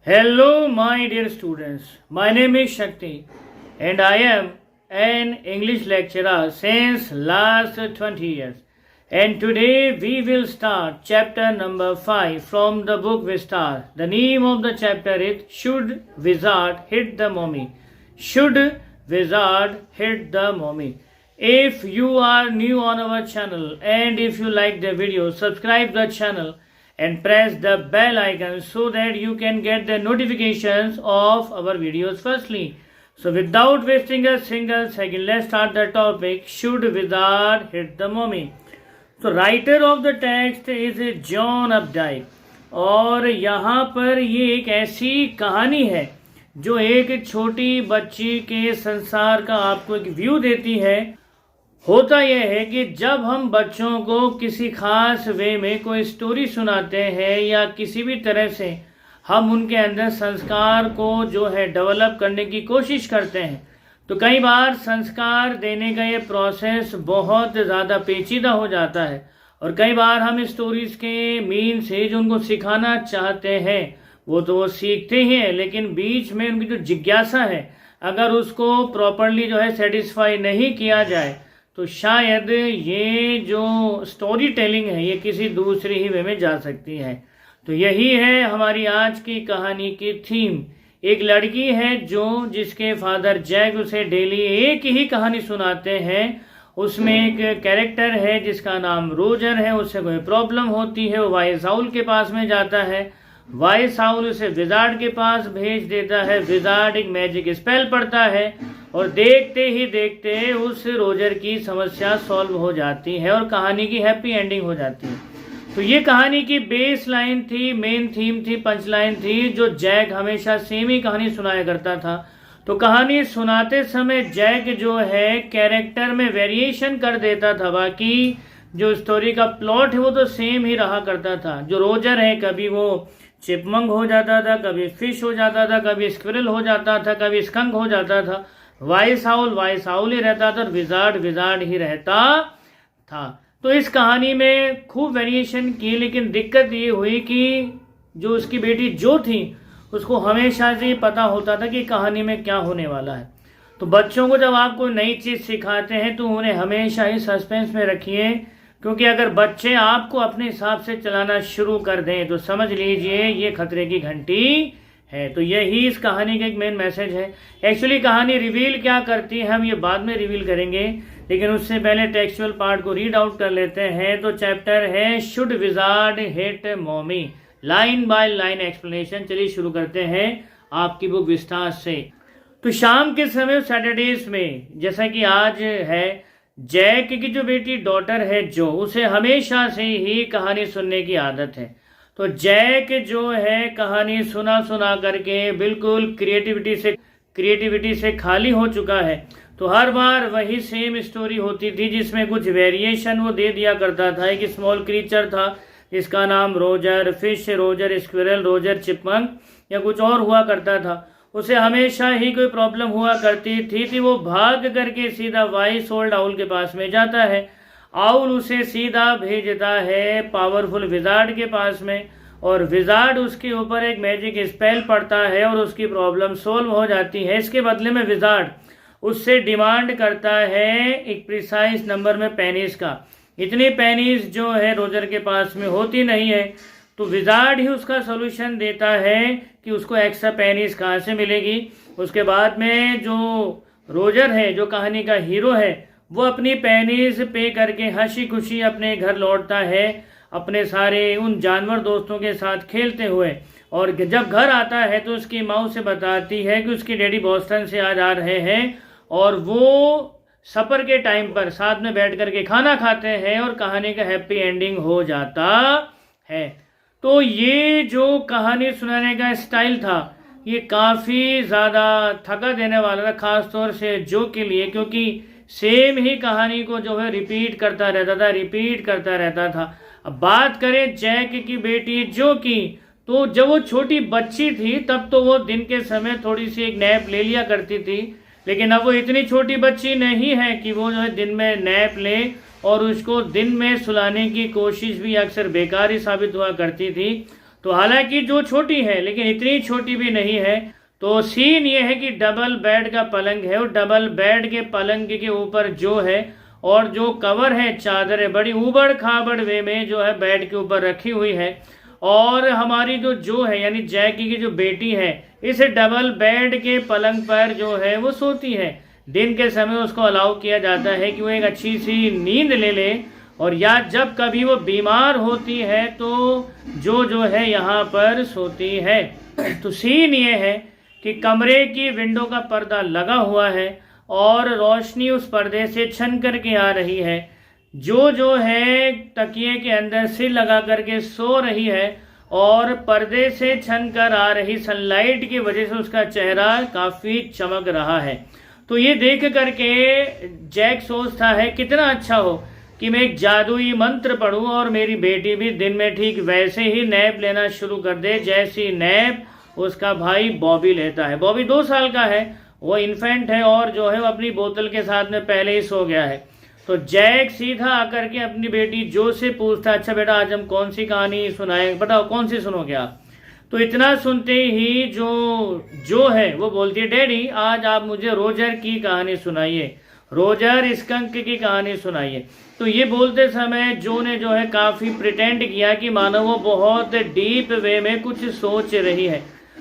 Hello, my dear students. My name is Shakti, and I am an English lecturer since last 20 years. And today we will start chapter number 5 from the book Vistar. The name of the chapter is Should Wizard Hit the Mommy? Should Wizard Hit the Mommy? If you are new on our channel and if you like the video, subscribe the channel and press the bell icon so that you can get the notifications of our videos firstly. So without wasting a single second, let's start the topic. Should Wizard Hit the Mommy? So writer of the text is John Updike और यहाँ पर ये एक ऐसी कहानी है जो एक छोटी बच्ची के संसार का आपको एक व्यू देती है। होता यह है कि जब हम बच्चों को किसी खास वे में कोई स्टोरी सुनाते हैं या किसी भी तरह से हम उनके अंदर संस्कार को जो है डेवलप करने की कोशिश करते हैं, तो कई बार संस्कार देने का ये प्रोसेस बहुत ज़्यादा पेचीदा हो जाता है और कई बार हम स्टोरीज के मीन से जो उनको सिखाना चाहते हैं वो तो वो सीखते ही हैं, लेकिन बीच में उनकी जो जिज्ञासा है अगर उसको प्रॉपरली जो है सेटिस्फाई नहीं किया जाए तो शायद ये जो स्टोरी टेलिंग है ये किसी दूसरी ही वे में जा सकती है। तो यही है हमारी आज की कहानी की थीम। एक लड़की है जिसके फादर जैक उसे डेली एक ही कहानी सुनाते हैं। उसमें एक कैरेक्टर है जिसका नाम रोजर है। उससे कोई प्रॉब्लम होती है, वो वाइस आउल के पास में जाता है। वाइस आउल उसे विजार्ड के पास भेज देता है। विजार्ड एक मैजिक स्पेल पढ़ता है और देखते ही देखते उस रोजर की समस्या सॉल्व हो जाती है और कहानी की हैप्पी एंडिंग हो जाती है। तो ये कहानी की बेस लाइन थी, मेन थीम थी, पंच लाइन थी। जो जैक हमेशा सेम ही कहानी सुनाया करता था, तो कहानी सुनाते समय जैक जो है कैरेक्टर में वेरिएशन कर देता था, बाकी जो स्टोरी का प्लॉट है वो तो सेम ही रहा करता था। जो रोजर है कभी वो चिपमंग हो जाता था, कभी फिश हो जाता था, कभी स्क्विरल हो जाता था, कभी स्कंक हो जाता था। वाइस आउल ही रहता था और विजार्ड ही रहता था। तो इस कहानी में खूब वेरिएशन की, लेकिन दिक्कत ये हुई कि जो उसकी बेटी जो थी उसको हमेशा से पता होता था कि कहानी में क्या होने वाला है। तो बच्चों को जब आप कोई नई चीज़ सिखाते हैं तो उन्हें हमेशा ही सस्पेंस में रखिए, क्योंकि अगर बच्चे आपको अपने हिसाब से चलाना शुरू कर दें तो समझ लीजिए ये खतरे की घंटी है। तो यही इस कहानी का एक मेन मैसेज है। एक्चुअली कहानी रिवील क्या करती है हम ये बाद में रिवील करेंगे, लेकिन उससे पहले टेक्सचुअल पार्ट को रीड आउट कर लेते हैं। तो चैप्टर है should wizard hit mommy, line by line explanation. चलिए शुरू करते हैं आपकी बुक विस्तार से। तो शाम के समय सैटरडेज में, जैसा कि आज है, जैक की जो बेटी डॉटर है जो, उसे हमेशा से ही कहानी सुनने की आदत है। तो जैक जो है कहानी सुना करके बिल्कुल क्रिएटिविटी से खाली हो चुका है। तो हर बार वही सेम स्टोरी होती थी जिसमें कुछ वेरिएशन वो दे दिया करता था। एक स्मॉल क्रीचर था जिसका नाम Roger, fish Roger, squirrel Roger, chipmunk या कुछ और हुआ करता था। उसे हमेशा ही कोई प्रॉब्लम हुआ करती थी वो भाग करके सीधा वाइस ओल्ड आउल के पास में जाता है। आउल उसे सीधा भेजता है पावरफुल विजार्ड के पास में और विजार्ड उसके ऊपर एक मैजिक स्पेल पड़ता है और उसकी प्रॉब्लम सोल्व हो जाती है। इसके बदले में विजार्ड उससे डिमांड करता है एक प्रिसाइज नंबर में पेनीज का। इतनी पेनीज जो है रोजर के पास में होती नहीं है, तो विजार्ड ही उसका सोल्यूशन देता है कि उसको एक्स्ट्रा पेनीज कहाँ से मिलेगी। उसके बाद में जो रोजर है, जो कहानी का हीरो है, वो अपनी पेनीज पे करके हंसी खुशी अपने घर लौटता है, अपने सारे उन जानवर दोस्तों के साथ खेलते हुए। और जब घर आता है तो उसकी माँ उसे बताती है कि उसकी डैडी बॉस्टन से आज आ रहे हैं और वो सफर के टाइम पर साथ में बैठ करके खाना खाते हैं और कहानी का हैप्पी एंडिंग हो जाता है। तो ये जो कहानी सुनाने का स्टाइल था ये काफ़ी ज़्यादा थका देने वाला था, ख़ास तौर से जो के लिए, क्योंकि सेम ही कहानी को जो है रिपीट करता रहता था। अब बात करें जैक की बेटी जो की, तो जब वो छोटी बच्ची थी तब तो वो दिन के समय थोड़ी सी एक नैप ले लिया करती थी, लेकिन अब वो इतनी छोटी बच्ची नहीं है कि वो जो है दिन में नैप ले, और उसको दिन में सुलाने की कोशिश भी अक्सर बेकार ही साबित हुआ करती थी। तो हालांकि जो छोटी है लेकिन इतनी छोटी भी नहीं है। तो सीन ये है कि डबल बेड का पलंग है और डबल बेड के पलंग के ऊपर जो है और जो कवर है, चादर है, बड़ी ऊबड़ खाबड़ वे में जो है बेड के ऊपर रखी हुई है। और हमारी जो है यानी जैकी की जो बेटी है इस डबल बेड के पलंग पर जो है वो सोती है। दिन के समय उसको अलाउ किया जाता है कि वो एक अच्छी सी नींद ले ले, और या जब कभी वो बीमार होती है तो जो है यहाँ पर सोती है। तो सीन ये है कि कमरे की विंडो का पर्दा लगा हुआ है और रोशनी उस पर्दे से छन करके आ रही है। जो है तकिए के अंदर सिर लगा करके सो रही है और पर्दे से छन कर आ रही सनलाइट की वजह से उसका चेहरा काफ़ी चमक रहा है। तो ये देख करके जैक सोचता है कितना अच्छा हो कि मैं एक जादुई मंत्र पढ़ूं और मेरी बेटी भी दिन में ठीक वैसे ही नैप लेना शुरू कर दे जैसी नैप उसका भाई बॉबी लेता है। बॉबी 2 साल का है, वो इन्फेंट है और जो है वो अपनी बोतल के साथ में पहले ही सो गया है। तो जैक सीधा आकर के अपनी बेटी जो से पूछता, अच्छा बेटा आज हम कौन सी कहानी सुनाए, बताओ कौन सी सुनोगे आप। तो इतना सुनते ही जो है वो बोलती है, डैडी आज आप मुझे रोजर की कहानी सुनाइए, रोजर स्कंक की कहानी सुनाइए। तो ये बोलते समय जो ने जो है काफ़ी प्रिटेंड किया कि मानो वो बहुत डीप वे में कुछ सोच रही है।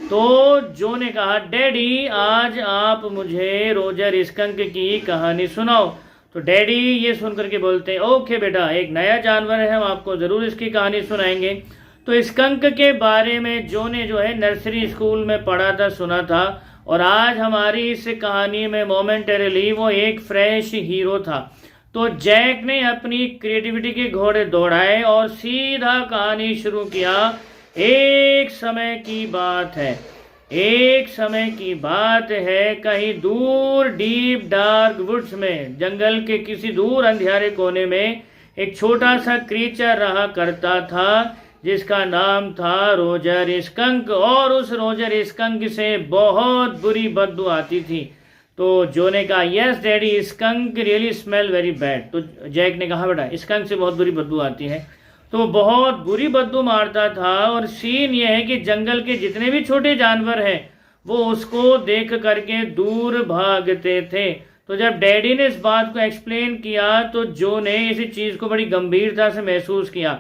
तो जो ने कहा, डैडी आज आप मुझे रोजर स्कंक की कहानी सुनाओ। तो डैडी ये सुन करके बोलते हैं, ओके बेटा, एक नया जानवर है, हम आपको ज़रूर इसकी कहानी सुनाएंगे। तो स्कंक के बारे में जो ने जो है नर्सरी स्कूल में पढ़ा था, सुना था, और आज हमारी इस कहानी में मोमेंटरीली वो एक फ्रेश हीरो था। तो जैक ने अपनी क्रिएटिविटी के घोड़े दौड़ाए और सीधा कहानी शुरू किया। एक समय की बात है, एक समय की बात है, कहीं दूर डीप डार्क वुड्स में, जंगल के किसी दूर अंधियारे कोने में एक छोटा सा क्रीचर रहा करता था जिसका नाम था रोजर स्कंक। और उस रोजर स्कंक से बहुत बुरी बदबू आती थी। तो जो ने कहा, yes daddy skunk really smell very bad. तो जैक ने कहा, बेटा स्कंक से बहुत बुरी बदबू आती है। तो बहुत बुरी बदबू मारता था। और सीन ये है कि जंगल के जितने भी छोटे जानवर हैं वो उसको देख करके दूर भागते थे। तो जब डैडी ने इस बात को एक्सप्लेन किया तो जो ने इस चीज़ को बड़ी गंभीरता से महसूस किया।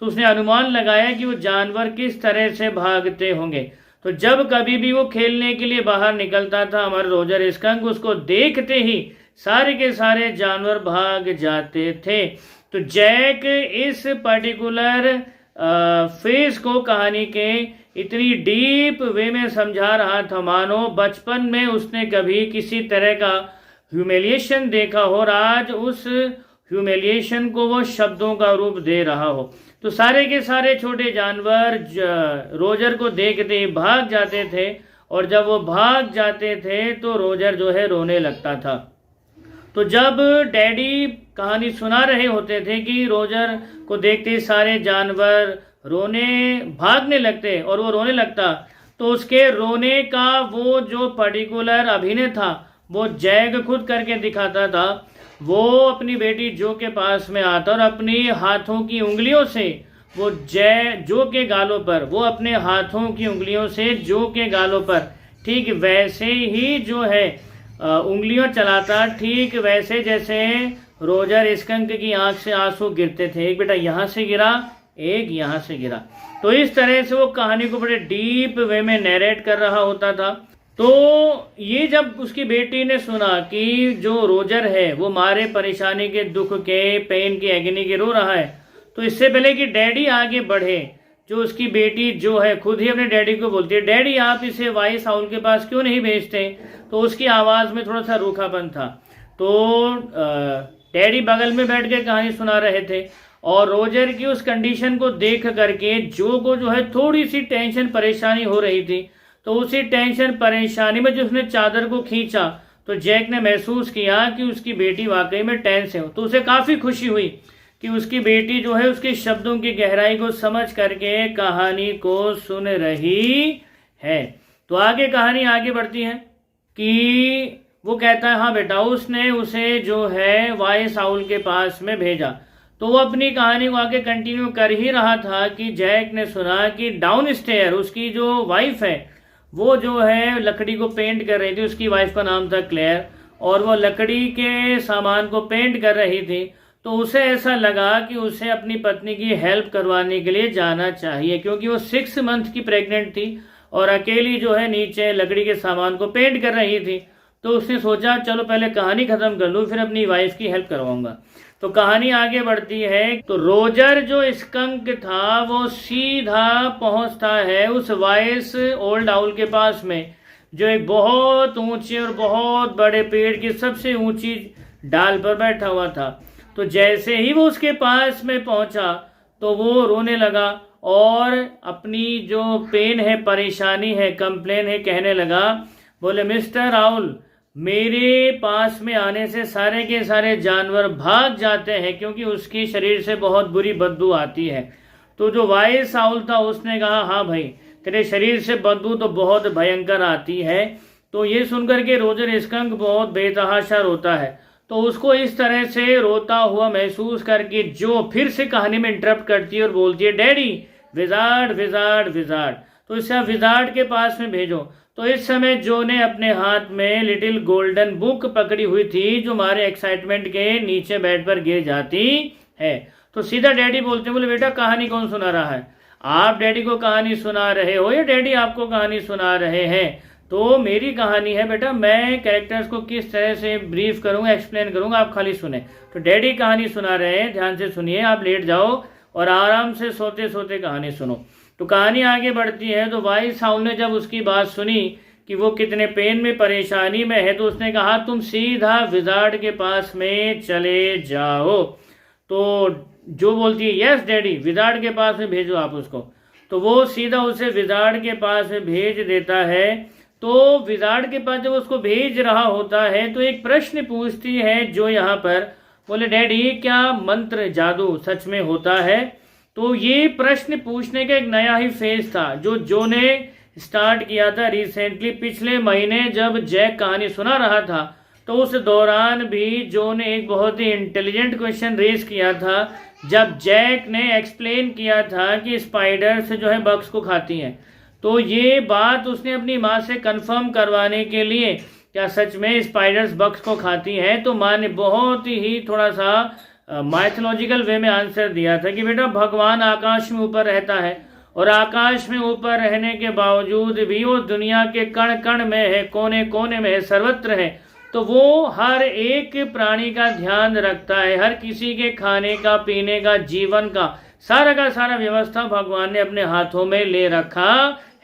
तो उसने अनुमान लगाया कि वो जानवर किस तरह से भागते होंगे। तो जब कभी भी वो खेलने के लिए बाहर निकलता था हमारा रोजर स्कंक, उसको देखते ही सारे के सारे जानवर भाग जाते थे। तो जैक इस पर्टिकुलर फेज को कहानी के इतनी डीप वे में समझा रहा था मानो बचपन में उसने कभी किसी तरह का ह्यूमिलिएशन देखा हो और आज उस ह्यूमिलिएशन को वो शब्दों का रूप दे रहा हो। तो सारे के सारे छोटे जानवर रोजर को देखते ही भाग जाते थे, और जब वो भाग जाते थे तो रोजर जो है रोने लगता था। तो जब डैडी कहानी सुना रहे होते थे कि रोजर को देखते ही सारे जानवर भागने लगते और वो रोने लगता, तो उसके रोने का वो जो पर्टिकुलर अभिनय था वो जैक खुद करके दिखाता था। वो अपनी बेटी जो के पास में आता और अपनी हाथों की उंगलियों से वो जो के गालों पर, वो अपने हाथों की उंगलियों से जो के गालों पर ठीक वैसे ही जो है उंगलियों चलाता, ठीक वैसे जैसे रोजर स्कंक की आंख से आंसू गिरते थे। एक बेटा यहाँ से गिरा, एक यहाँ से गिरा। तो इस तरह से वो कहानी को बड़े डीप वे में नैरेट कर रहा होता था। तो ये जब उसकी बेटी ने सुना कि जो रोजर है वो मारे परेशानी के, दुख के, पेन की, एगनी के रो रहा है, तो इससे पहले कि डैडी आगे बढ़े, जो उसकी बेटी जो है खुद ही अपने डैडी को बोलती है, डैडी आप इसे वाइस आउल के पास क्यों नहीं भेजते। तो उसकी आवाज़ में थोड़ा सा रूखापन था। तो डैडी बगल में बैठ के कहानी सुना रहे थे और रोजर की उस कंडीशन को देख करके जो को जो है थोड़ी सी टेंशन परेशानी हो रही थी। तो उसी टेंशन परेशानी में जो उसने चादर को खींचा तो जैक ने महसूस किया कि उसकी बेटी वाकई में टेंस है। तो उसे काफ़ी खुशी हुई कि उसकी बेटी जो है उसके शब्दों की गहराई को समझ करके कहानी को सुन रही है। तो आगे कहानी आगे बढ़ती है कि वो कहता है, हाँ बेटा, उसने उसे जो है वाइस आउल के पास में भेजा। तो वो अपनी कहानी को आगे कंटिन्यू कर ही रहा था कि जैक ने सुना कि डाउन स्टेयर उसकी जो वाइफ है वो जो है लकड़ी को पेंट कर रही थी। उसकी वाइफ का नाम था क्लेयर, और वो लकड़ी के सामान को पेंट कर रही थी। तो उसे ऐसा लगा कि उसे अपनी पत्नी की हेल्प करवाने के लिए जाना चाहिए, क्योंकि वो 6 मंथ की प्रेग्नेंट थी और अकेली जो है नीचे लकड़ी के सामान को पेंट कर रही थी। तो उसने सोचा चलो पहले कहानी खत्म कर लूँ, फिर अपनी वाइफ की हेल्प करवाऊंगा। तो कहानी आगे बढ़ती है। तो रोजर जो स्कंक था वो सीधा पहुंचता है उस वाइस ओल्ड आउल के पास में, जो एक बहुत ऊंचे और बहुत बड़े पेड़ की सबसे ऊंची डाल पर बैठा हुआ था। तो जैसे ही वो उसके पास में पहुंचा तो वो रोने लगा और अपनी जो पेन है, परेशानी है, कंप्लेन है कहने लगा। बोले मिस्टर आउल, मेरे पास में आने से सारे के सारे जानवर भाग जाते हैं क्योंकि उसके शरीर से बहुत बुरी बदबू आती है। तो जो वाइस आउल था उसने कहा हाँ भाई, तेरे शरीर से बदबू तो बहुत भयंकर आती है। तो ये सुनकर के रोजर स्कंक बहुत बेतहाशा रोता है। तो उसको इस तरह से रोता हुआ महसूस करके जो फिर से कहानी में इंटरप्ट करती है और बोलती है डैडी विजार्ड विजार्ड विजार्ड, तो इसे आप विजार्ड के पास में भेजो। तो इस समय जो ने अपने हाथ में लिटिल गोल्डन बुक पकड़ी हुई थी जो हमारे एक्साइटमेंट के नीचे बेड पर गिर जाती है। तो सीधा डैडी बोलते हैं, बोले बेटा कहानी कौन सुना रहा है? आप डैडी को कहानी सुना रहे हो या डैडी आपको कहानी सुना रहे हैं? तो मेरी कहानी है बेटा, मैं कैरेक्टर्स को किस तरह से ब्रीफ करूंगा, एक्सप्लेन करूंगा, आप खाली सुने। तो डैडी कहानी सुना रहे हैं, ध्यान से सुनिए, आप लेट जाओ और आराम से सोते सोते कहानी सुनो। तो कहानी आगे बढ़ती है। तो वाइस आउल ने जब उसकी बात सुनी कि वो कितने पेन में, परेशानी में है, तो उसने कहा तुम सीधा विजार्ड के पास में चले जाओ। तो जो बोलती है यस डैडी, विजार्ड के पास में भेजो आप उसको। तो वो सीधा उसे विजार्ड के पास में भेज देता है। तो विजार्ड के पास जब उसको भेज रहा होता है तो एक प्रश्न पूछती है जो यहाँ पर, बोले डैडी क्या मंत्र जादू सच में होता है? तो ये प्रश्न पूछने का एक नया ही फेज था जो ने स्टार्ट किया था रिसेंटली, पिछले महीने जब जैक कहानी सुना रहा था। तो उस दौरान भी जो ने एक बहुत ही इंटेलिजेंट क्वेश्चन रेज किया था जब जैक ने एक्सप्लेन किया था कि स्पाइडर्स जो है बग्स को खाती हैं। तो ये बात उसने अपनी माँ से कंफर्म करवाने के लिए, क्या सच में स्पाइडर्स बग्स को खाती हैं? तो माँ ने बहुत ही थोड़ा सा माइथोलॉजिकल वे में आंसर दिया था कि बेटा भगवान आकाश में ऊपर रहता है और आकाश में ऊपर रहने के बावजूद भी वो दुनिया के कण कण में है, कोने कोने में है, सर्वत्र है। तो वो हर एक प्राणी का ध्यान रखता है, हर किसी के खाने का, पीने का, जीवन का सारा व्यवस्था भगवान ने अपने हाथों में ले रखा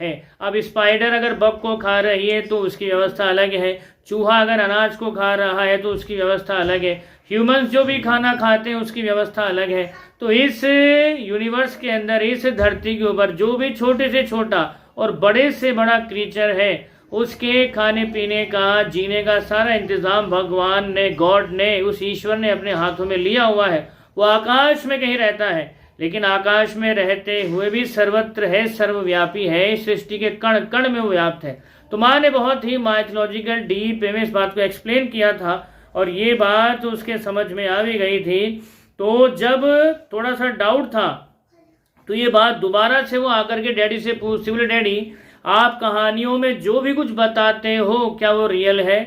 है। अब स्पाइडर अगर बग को खा रही है तो उसकी व्यवस्था अलग है, चूहा अगर अनाज को खा रहा है तो उसकी व्यवस्था अलग है, ह्यूमंस जो भी खाना खाते हैं उसकी व्यवस्था अलग है। तो इस यूनिवर्स के अंदर, इस धरती के ऊपर जो भी छोटे से छोटा और बड़े से बड़ा क्रीचर है उसके खाने पीने का, जीने का सारा इंतजाम भगवान ने, गॉड ने, उस ईश्वर ने अपने हाथों में लिया हुआ है। वो आकाश में कहीं रहता है लेकिन आकाश में रहते हुए भी सर्वत्र है, सर्वव्यापी है, सृष्टि के कण कण में वो व्याप्त है। तो माँ ने बहुत ही माइथोलॉजिकल डीप वे में इस बात को एक्सप्लेन किया था और ये बात उसके समझ में आ भी गई थी। तो जब थोड़ा सा डाउट था तो ये बात दोबारा से वो आकर के डैडी से पूछती, बोले डैडी आप कहानियों में जो भी कुछ बताते हो क्या वो रियल है?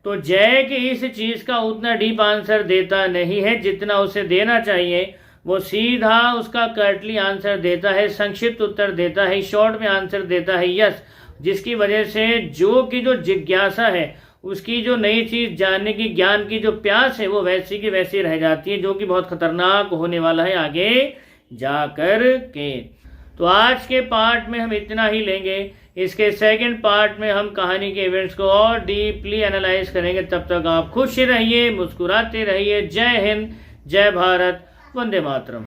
तो जैक इस चीज का उतना डीप आंसर देता नहीं है जितना उसे देना चाहिए। वो सीधा उसका कर्टली आंसर देता है, संक्षिप्त उत्तर देता है, शॉर्ट में आंसर देता है यस, जिसकी वजह से जो की जो जिज्ञासा है, उसकी जो नई चीज जानने की, ज्ञान की जो प्यास है वो वैसी की वैसी रह जाती है, जो कि बहुत खतरनाक होने वाला है आगे जाकर के। तो आज के पार्ट में हम इतना ही लेंगे। इसके सेकंड पार्ट में हम कहानी के इवेंट्स को और डीपली एनालाइज करेंगे। तब तक आप खुश रहिए, मुस्कुराते रहिए। जय हिंद, जय भारत, वंदे मातरम।